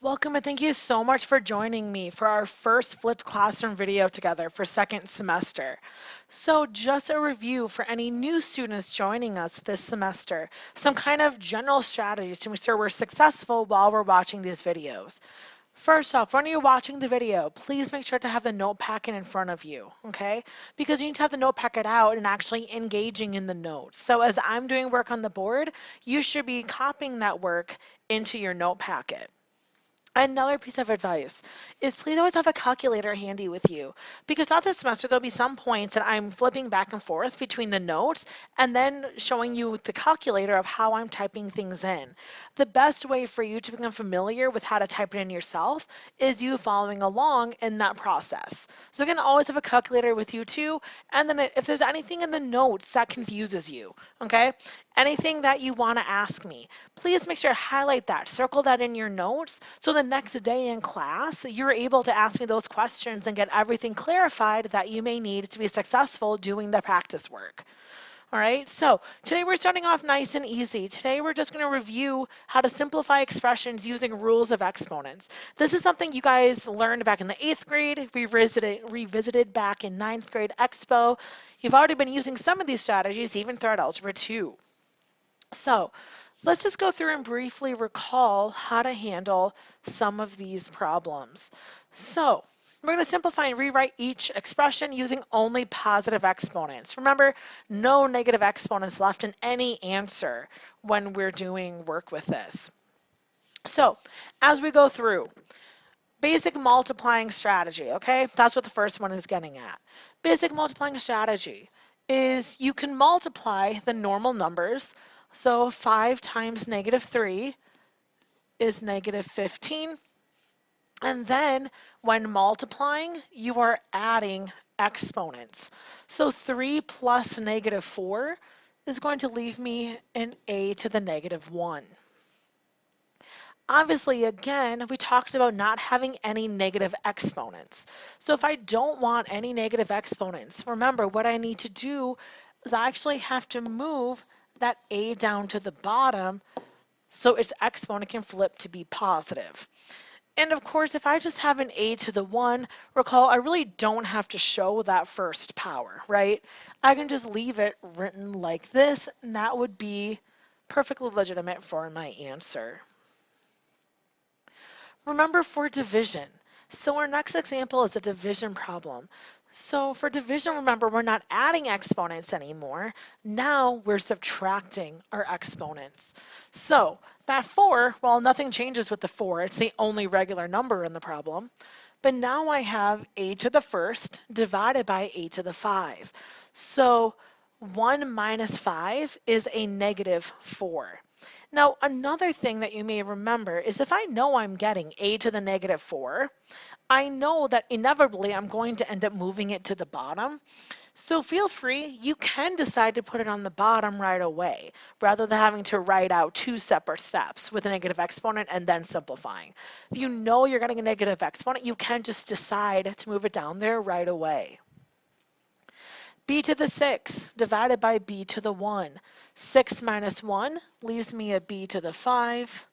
Welcome and thank you so much for joining me for our first flipped classroom video together for second semester. So just a review for any new students joining us this semester, some kind of general strategies to make sure we're successful while we're watching these videos. First off, when you're watching the video, please make sure to have the note packet in front of you, okay? Because you need to have the note packet out and actually engaging in the notes. So as I'm doing work on the board, you should be copying that work into your note packet. Another piece of advice is please always have a calculator handy with you because throughout the semester there'll be some points that I'm flipping back and forth between the notes and then showing you the calculator of how I'm typing things in. The best way for you to become familiar with how to type it in yourself is you following along in that process. So again, always have a calculator with you too, and then if there's anything in the notes that confuses you, okay, anything that you want to ask me, please make sure to highlight that, circle that in your notes so the next day in class you're able to ask me those questions and get everything clarified that you may need to be successful doing the practice work. All right, so today we're starting off nice and easy. Today we're just going to review how to simplify expressions using rules of exponents. This is something you guys learned back in the 8th grade, revisited back in 9th grade Expo. You've already been using some of these strategies even throughout Algebra 2. So let's just go through and briefly recall how to handle some of these problems. So we're going to simplify and rewrite each expression using only positive exponents. Remember, no negative exponents left in any answer when we're doing work with this. So as we go through, basic multiplying strategy, okay? That's what the first one is getting at. Basic multiplying strategy is you can multiply the normal numbers. So 5 times negative 3 is negative 15. And then when multiplying, you are adding exponents. So 3 plus negative 4 is going to leave me an a to the negative 1. Obviously, again, we talked about not having any negative exponents. So if I don't want any negative exponents, remember what I need to do is I actually have to move that a down to the bottom so its exponent can flip to be positive. And of course, if I just have an a to the 1, recall I really don't have to show that first power, right? I can just leave it written like this, and that would be perfectly legitimate for my answer. Remember for division. So our next example is a division problem. So for division, remember, we're not adding exponents anymore. Now we're subtracting our exponents. So that 4, well, nothing changes with the 4. It's the only regular number in the problem. But now I have a to the first divided by a to the 5. So 1 minus 5 is a negative 4. Now, another thing that you may remember is if I know I'm getting a to the negative 4, I know that inevitably I'm going to end up moving it to the bottom. So feel free, you can decide to put it on the bottom right away, rather than having to write out 2 separate steps with a negative exponent and then simplifying. If you know you're getting a negative exponent, you can just decide to move it down there right away. B to the 6 divided by b to the 1. 6 minus 1 leaves me a b to the 5.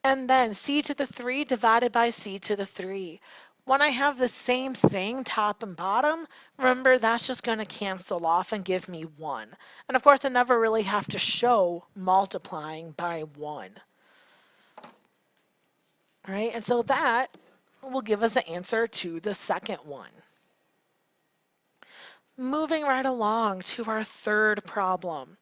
And then c to the 3 divided by c to the 3. When I have the same thing, top and bottom, remember that's just going to cancel off and give me 1. And of course, I never really have to show multiplying by 1. Right? And so that will give us the answer to the second one. Moving right along to our third problem.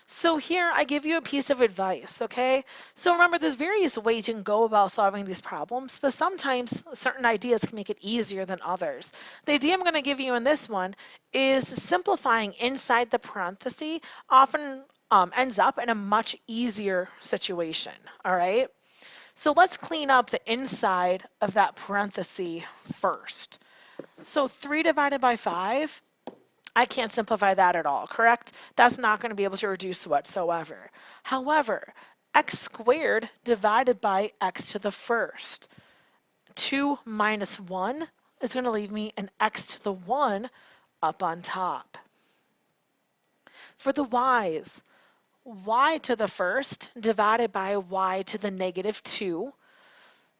So here I give you a piece of advice, okay? So remember, there's various ways you can go about solving these problems, but sometimes certain ideas can make it easier than others. The idea I'm going to give you in this one is simplifying inside the parenthesis often ends up in a much easier situation, all right? So let's clean up the inside of that parenthesis first. So 3 divided by 5, I can't simplify that at all, correct? That's not going to be able to reduce whatsoever. However, x squared divided by x to the first. 2 minus 1 is going to leave me an x to the 1 up on top. For the y's, y to the first divided by y to the negative 2.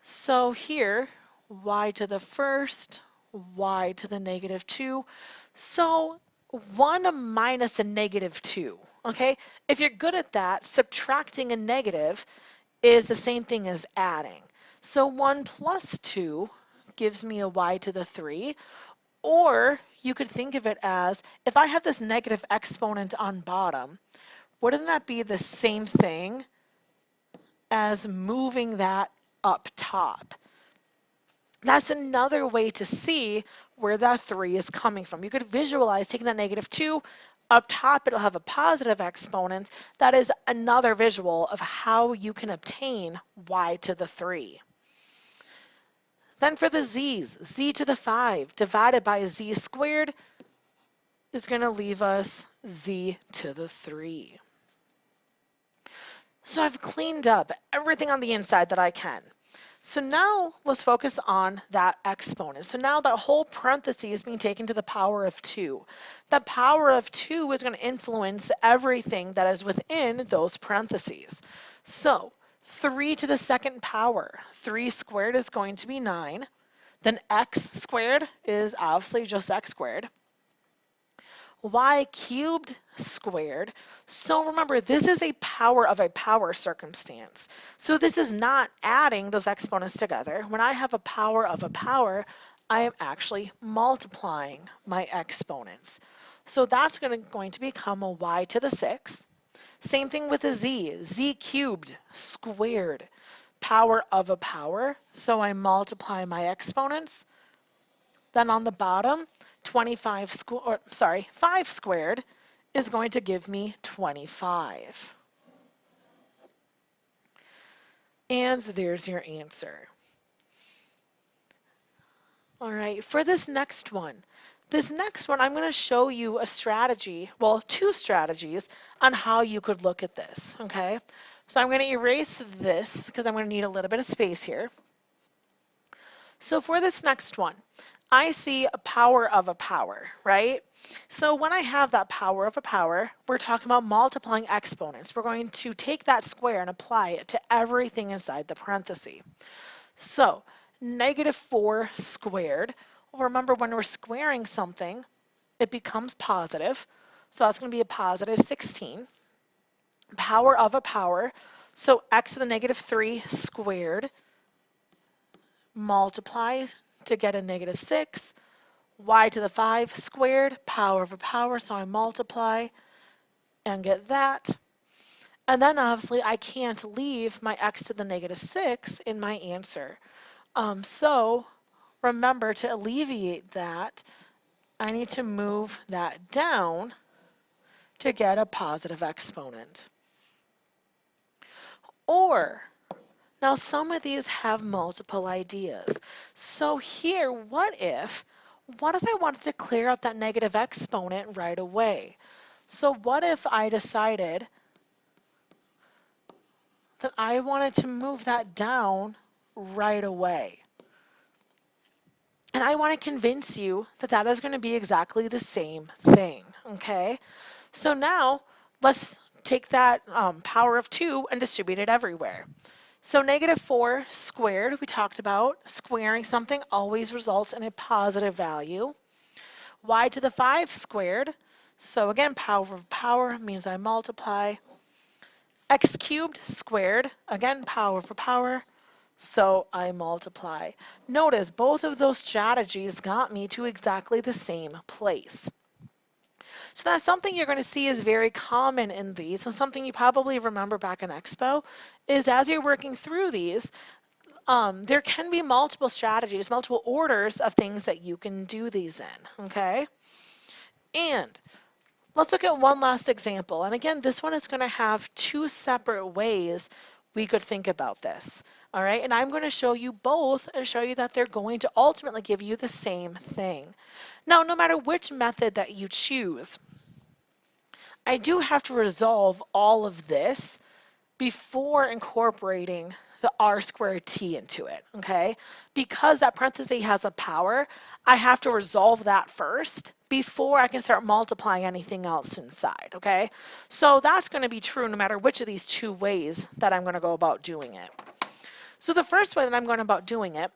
So here, y to the first, y to the negative 2. So 1 minus a negative 2, okay? If you're good at that, subtracting a negative is the same thing as adding. So 1 plus 2 gives me a y to the 3. Or you could think of it as, if I have this negative exponent on bottom, wouldn't that be the same thing as moving that up top? That's another way to see where that 3 is coming from. You could visualize taking that negative 2, up top it'll have a positive exponent. That is another visual of how you can obtain y to the 3. Then for the z's, z to the 5 divided by z squared is going to leave us z to the 3. So I've cleaned up everything on the inside that I can. So now let's focus on that exponent. So now that whole parenthesis is being taken to the power of 2. The power of 2 is going to influence everything that is within those parentheses. So 3 to the second power, 3 squared is going to be 9. Then x squared is obviously just x squared. Y cubed squared. So remember, this is a power of a power circumstance. So this is not adding those exponents together. When I have a power of a power, I am actually multiplying my exponents. So that's going to become a y to the 6th. Same thing with a z. Z cubed squared. Power of a power. So I multiply my exponents. Then on the bottom, 5 squared is going to give me 25. And there's your answer. All right, for this next one, I'm going to show you a strategy, well, 2 strategies on how you could look at this, okay? So I'm going to erase this because I'm going to need a little bit of space here. So for this next one, I see a power of a power, right? So when I have that power of a power, we're talking about multiplying exponents. We're going to take that square and apply it to everything inside the parenthesis. So negative 4 squared. Well, remember, when we're squaring something, it becomes positive. So that's going to be a positive 16. Power of a power. So x to the negative 3 squared. Multiply to get a negative 6. Y to the 5 squared, power of a power, so I multiply and get that. And then obviously I can't leave my x to the negative 6 in my answer. So remember, to alleviate that, I need to move that down to get a positive exponent. Or, now some of these have multiple ideas. So here, what if I wanted to clear up that negative exponent right away? So what if I decided that I wanted to move that down right away? And I want to convince you that that is going to be exactly the same thing, okay? So now let's take that power of 2 and distribute it everywhere. So negative 4 squared, we talked about, squaring something always results in a positive value. Y to the 5 squared, so again, power of power means I multiply. X cubed squared, again, power for power, so I multiply. Notice both of those strategies got me to exactly the same place. So that's something you're going to see is very common in these, and something you probably remember back in Expo, is as you're working through these, there can be multiple strategies, multiple orders of things that you can do these in, okay? And let's look at one last example. And again, this one is going to have 2 separate ways we could think about this. All right, and I'm going to show you both and show you that they're going to ultimately give you the same thing. Now, no matter which method that you choose, I do have to resolve all of this before incorporating the r squared t into it, okay? Because that parenthesis has a power, I have to resolve that first before I can start multiplying anything else inside, okay? So that's going to be true no matter which of these 2 ways that I'm going to go about doing it. So the first way that I'm going about doing it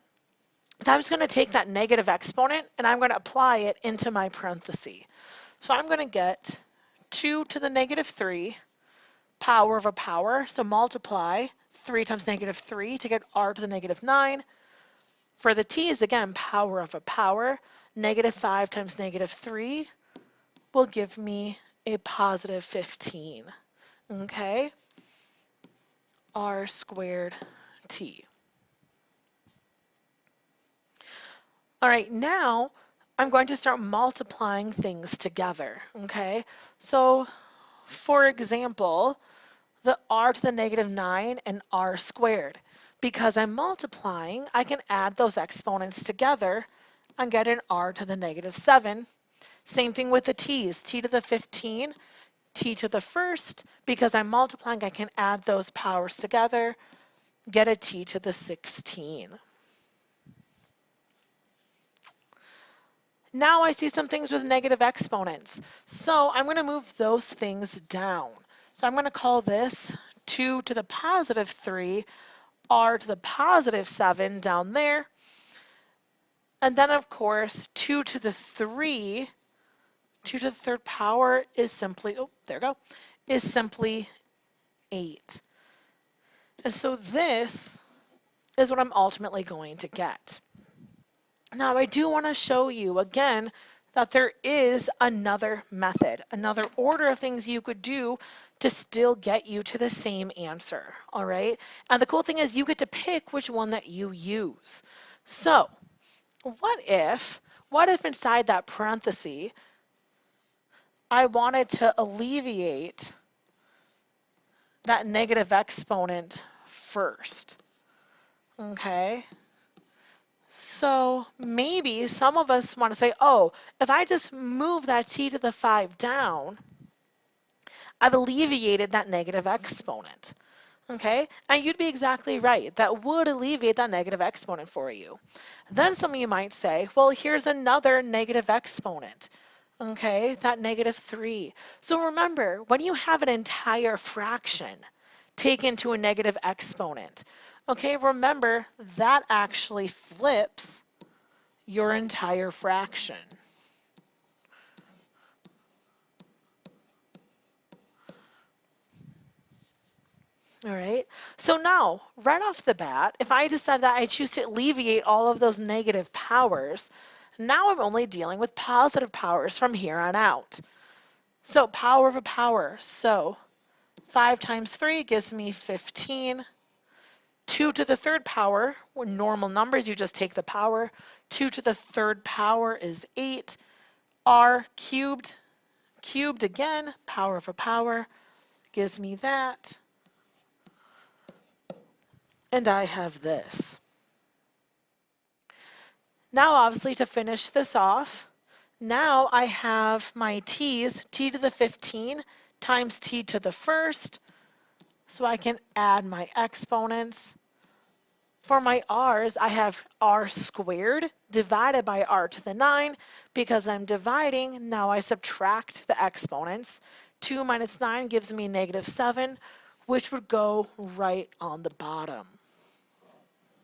is I'm just going to take that negative exponent and I'm going to apply it into my parenthesis. So I'm going to get 2 to the negative 3 power of a power. So multiply 3 times negative 3 to get r to the negative 9. For the t's, again, power of a power. Negative 5 times negative 3 will give me a positive 15. Okay? R squared t. All right, now I'm going to start multiplying things together. Okay? So, for example, the r to the negative 9 and r squared. Because I'm multiplying, I can add those exponents together and get an r to the negative 7. Same thing with the t's, t to the 15, t to the first. Because I'm multiplying, I can add those powers together, get a t to the 16. Now I see some things with negative exponents. So I'm going to move those things down. So I'm going to call this 2 to the positive 3, r to the positive 7 down there. And then, of course, 2 to the 3, 2 to the third power is simply, oh, there we go, is simply 8. And so this is what I'm ultimately going to get. Now, I do want to show you again that there is another method, another order of things you could do to still get you to the same answer, all right? And the cool thing is you get to pick which one that you use. So, what if inside that parenthesis, I wanted to alleviate that negative exponent first, okay? So maybe some of us want to say, oh, if I just move that t to the 5 down, I've alleviated that negative exponent. Okay, and you'd be exactly right. That would alleviate that negative exponent for you. Then some of you might say, well, here's another negative exponent. Okay, that negative 3. So remember, when you have an entire fraction taken to a negative exponent, okay, remember that actually flips your entire fraction. All right, so now, right off the bat, if I decide that I choose to alleviate all of those negative powers, now I'm only dealing with positive powers from here on out. So power of a power, so 5 times 3 gives me 15. 2 to the third power, when normal numbers, you just take the power. 2 to the third power is 8. R cubed, cubed again, power of a power, gives me that. And I have this. Now, obviously, to finish this off, now I have my t's, t to the 15 times t to the first, so I can add my exponents. For my r's, I have r squared divided by r to the 9. Because I'm dividing, now I subtract the exponents. 2 minus 9 gives me negative 7, which would go right on the bottom.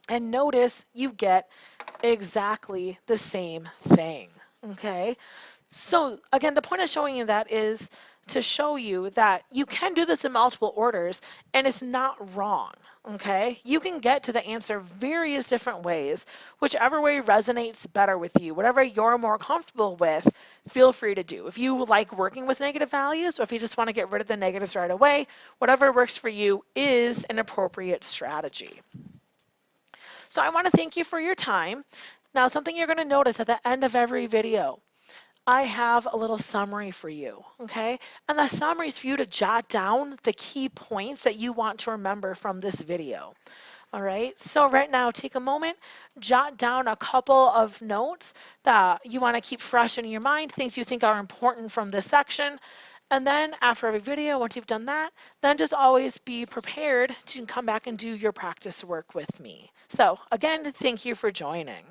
And notice you get exactly the same thing, okay? So again, the point of showing you that is to show you that you can do this in multiple orders and it's not wrong, okay? You can get to the answer various different ways, whichever way resonates better with you, whatever you're more comfortable with, feel free to do. If you like working with negative values or if you just want to get rid of the negatives right away, whatever works for you is an appropriate strategy. So I want to thank you for your time. Now, something you're going to notice at the end of every video, I have a little summary for you, okay? And the summary is for you to jot down the key points that you want to remember from this video. All right, so right now, take a moment, jot down a couple of notes that you want to keep fresh in your mind, things you think are important from this section. And then after every video, once you've done that, then just always be prepared to come back and do your practice work with me. So again, thank you for joining.